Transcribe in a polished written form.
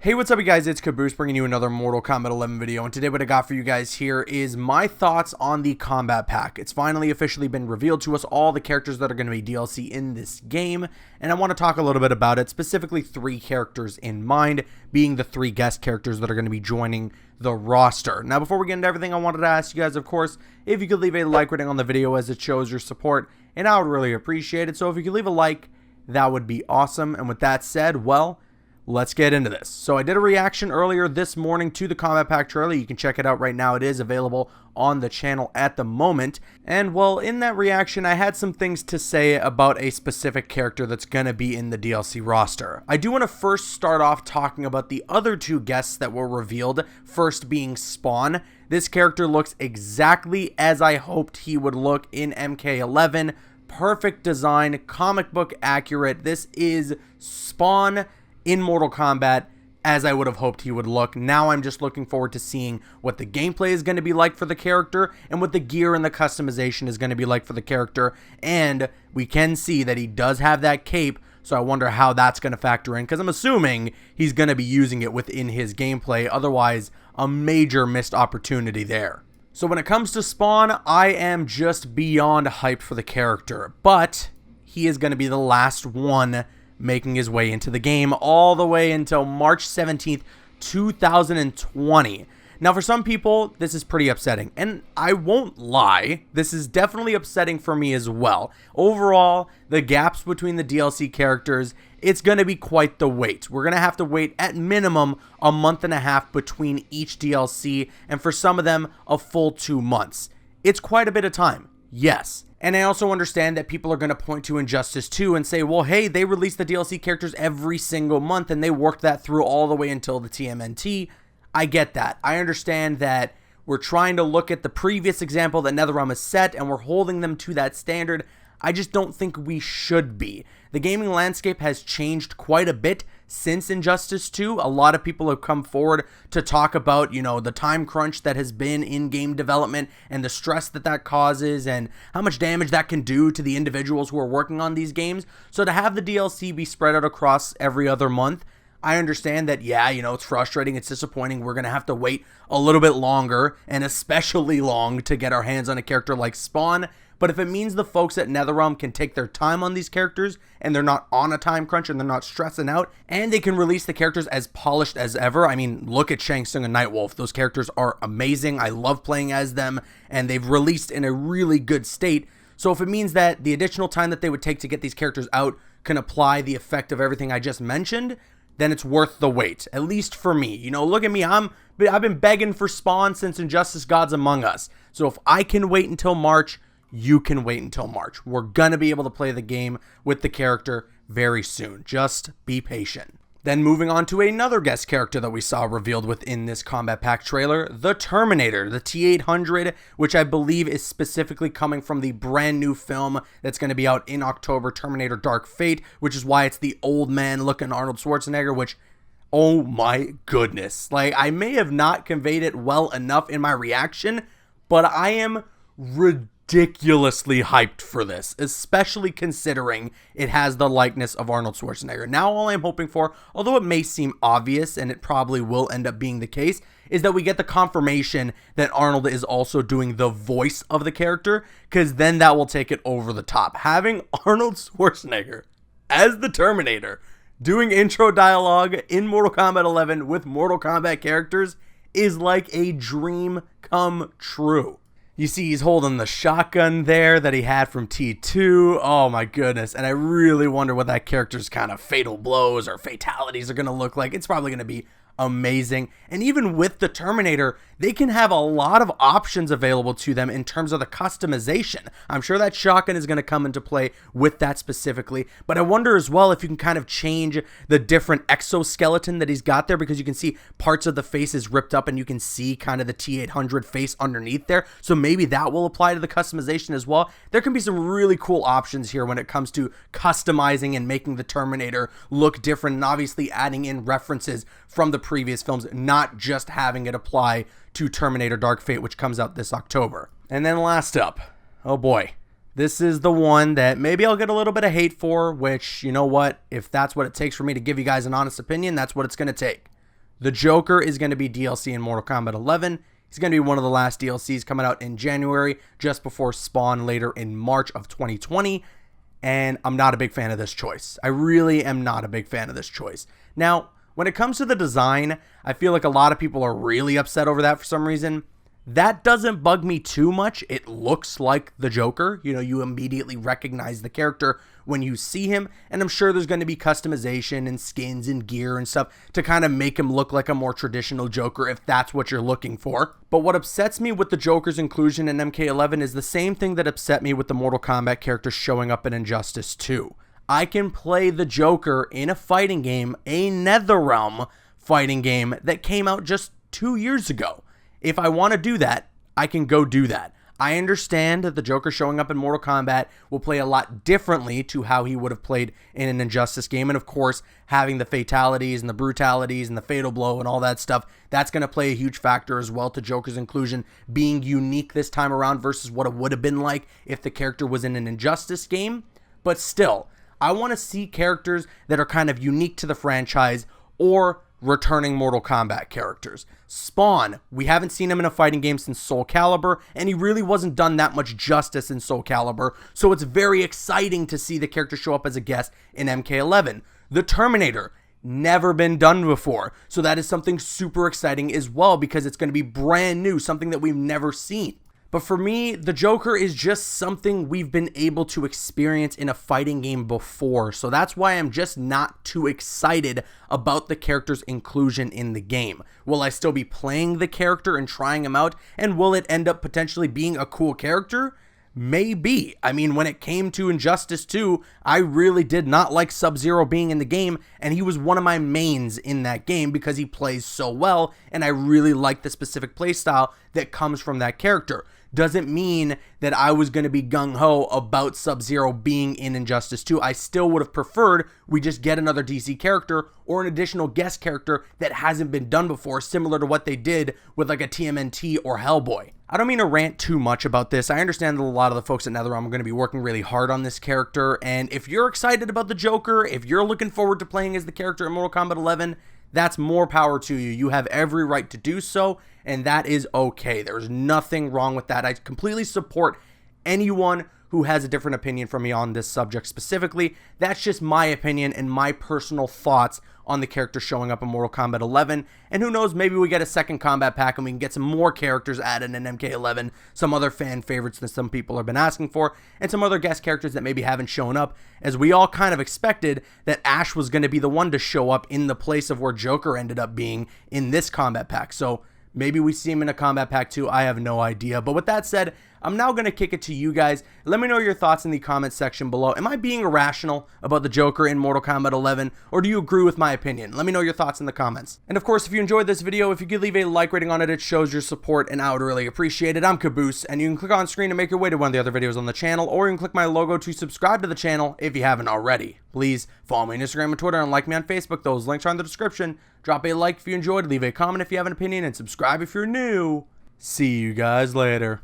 Hey, what's up you guys, it's Caboose bringing you another Mortal Kombat 11 video, and today what I got for you guys here is my thoughts on the Kombat Pack. It's finally officially been revealed to us, all the characters that are going to be DLC in this game, and I want to talk a little bit about it, specifically 3 characters in mind, being the 3 guest characters that are going to be joining the roster. Now, before we get into everything, I wanted to ask you guys, of course, if you could leave a like rating on the video as it shows your support, and I would really appreciate it, so if you could leave a like, that would be awesome. And with that said, well, let's get into this. So I did a reaction earlier this morning to the Kombat Pack trailer. You can check it out right now. It is available on the channel at the moment. And well, in that reaction, I had some things to say about a specific character that's going to be in the DLC roster. I do want to first start off talking about the other 2 guests that were revealed, first being Spawn. This character looks exactly as I hoped he would look in MK11. Perfect design, comic book accurate. This is Spawn in Mortal Kombat as I would have hoped he would look. Now I'm just looking forward to seeing what the gameplay is going to be like for the character and what the gear and the customization is going to be like for the character. And we can see that he does have that cape, so I wonder how that's going to factor in, because I'm assuming he's going to be using it within his gameplay. Otherwise, a major missed opportunity there. So when it comes to Spawn, I am just beyond hyped for the character, but he is going to be the last one making his way into the game all the way until March 17th, 2020. Now, for some people, this is pretty upsetting, and I won't lie, this is definitely upsetting for me as well. Overall, the gaps between the DLC characters, it's going to be quite the wait. We're going to have to wait at minimum a month and a half between each DLC, and for some of them, a full 2 months. It's quite a bit of time, yes. And I also understand that people are going to point to Injustice 2 and say, well, hey, they released the DLC characters every single month and they worked that through all the way until the TMNT. I get that. I understand that we're trying to look at the previous example that NetherRealm has set and we're holding them to that standard. I just don't think we should be. The gaming landscape has changed quite a bit since Injustice 2. A lot of people have come forward to talk about, the time crunch that has been in game development and the stress that that causes and how much damage that can do to the individuals who are working on these games. So to have the DLC be spread out across every other month, I understand that, yeah, it's frustrating, it's disappointing. We're going to have to wait a little bit longer, and especially long, to get our hands on a character like Spawn. But if it means the folks at NetherRealm can take their time on these characters, and they're not on a time crunch, and they're not stressing out, and they can release the characters as polished as ever. I mean, look at Shang Tsung and Nightwolf. Those characters are amazing. I love playing as them, and they've released in a really good state. So if it means that the additional time that they would take to get these characters out can apply the effect of everything I just mentioned, then it's worth the wait, at least for me. Look at me, I've been begging for Spawn since Injustice Gods Among Us. So if I can wait until March, you can wait until March. We're gonna be able to play the game with the character very soon. Just be patient. Then moving on to another guest character that we saw revealed within this Kombat Pack trailer, the Terminator, the T-800, which I believe is specifically coming from the brand new film that's going to be out in October, Terminator Dark Fate, which is why it's the old man looking Arnold Schwarzenegger, which, oh my goodness. Like, I may have not conveyed it well enough in my reaction, but I am ridiculously hyped for this, especially considering it has the likeness of Arnold Schwarzenegger. Now all I'm hoping for, although it may seem obvious and it probably will end up being the case, is that we get the confirmation that Arnold is also doing the voice of the character, because then that will take it over the top. Having Arnold Schwarzenegger as the Terminator doing intro dialogue in Mortal Kombat 11 with Mortal Kombat characters is like a dream come true. You see he's holding the shotgun there that he had from T2. Oh my goodness. And I really wonder what that character's kind of fatal blows or fatalities are going to look like. It's probably going to be amazing. And even with the Terminator, they can have a lot of options available to them in terms of the customization. I'm sure that shotgun is going to come into play with that specifically, but I wonder as well if you can kind of change the different exoskeleton that he's got there, because you can see parts of the face is ripped up and you can see kind of the T-800 face underneath there. So maybe that will apply to the customization as well. There can be some really cool options here when it comes to customizing and making the Terminator look different, and obviously adding in references from the previous films, not just having it apply to Terminator Dark Fate, which comes out this October. And then last up, oh boy, this is the one that maybe I'll get a little bit of hate for, which, you know what, if that's what it takes for me to give you guys an honest opinion, that's what it's going to take. The Joker is going to be DLC in Mortal Kombat 11. He's going to be one of the last DLCs coming out in January, just before Spawn later in March of 2020. And I'm not a big fan of this choice. I really am not a big fan of this choice. Now, when it comes to the design, I feel like a lot of people are really upset over that for some reason. That doesn't bug me too much. It looks like the Joker. You know, you immediately recognize the character when you see him, and I'm sure there's going to be customization and skins and gear and stuff to kind of make him look like a more traditional Joker if that's what you're looking for. But what upsets me with the Joker's inclusion in MK11 is the same thing that upset me with the Mortal Kombat character showing up in Injustice 2. I can play the Joker in a fighting game, a NetherRealm fighting game that came out just 2 years ago. If I want to do that, I can go do that. I understand that the Joker showing up in Mortal Kombat will play a lot differently to how he would have played in an Injustice game. And of course, having the fatalities and the brutalities and the fatal blow and all that stuff, that's going to play a huge factor as well to Joker's inclusion being unique this time around versus what it would have been like if the character was in an Injustice game. But still, I want to see characters that are kind of unique to the franchise or returning Mortal Kombat characters. Spawn, we haven't seen him in a fighting game since Soul Calibur, and he really wasn't done that much justice in Soul Calibur, so it's very exciting to see the character show up as a guest in MK11. The Terminator, never been done before, so that is something super exciting as well because it's going to be brand new, something that we've never seen. But for me, the Joker is just something we've been able to experience in a fighting game before. So that's why I'm just not too excited about the character's inclusion in the game. Will I still be playing the character and trying him out? And will it end up potentially being a cool character? Maybe. I mean, when it came to Injustice 2, I really did not like Sub-Zero being in the game, and he was one of my mains in that game because he plays so well, and I really like the specific playstyle that comes from that character. Doesn't mean that I was going to be gung-ho about Sub-Zero being in Injustice 2. I still would have preferred we just get another DC character or an additional guest character that hasn't been done before, similar to what they did with like a TMNT or Hellboy. I don't mean to rant too much about this. I understand that a lot of the folks at NetherRealm are going to be working really hard on this character, and if you're excited about the Joker, if you're looking forward to playing as the character in Mortal Kombat 11, that's more power to you. You have every right to do so, and that is okay. There's nothing wrong with that. I completely support anyone who has a different opinion from me on this subject specifically. That's just my opinion and my personal thoughts on the character showing up in Mortal Kombat 11. And who knows, maybe we get a second combat pack and we can get some more characters added in MK11, some other fan favorites that some people have been asking for, and some other guest characters that maybe haven't shown up, as we all kind of expected that Ash was going to be the one to show up in the place of where Joker ended up being in this combat pack. So maybe we see him in a combat pack too. I have no idea. But with that said, I'm now going to kick it to you guys. Let me know your thoughts in the comment section below. Am I being irrational about the Joker in Mortal Kombat 11, or do you agree with my opinion? Let me know your thoughts in the comments. And of course, if you enjoyed this video, if you could leave a like rating on it, it shows your support, and I would really appreciate it. I'm Caboose, and you can click on screen to make your way to one of the other videos on the channel, or you can click my logo to subscribe to the channel if you haven't already. Please follow me on Instagram and Twitter, and like me on Facebook. Those links are in the description. Drop a like if you enjoyed, leave a comment if you have an opinion, and subscribe if you're new. See you guys later.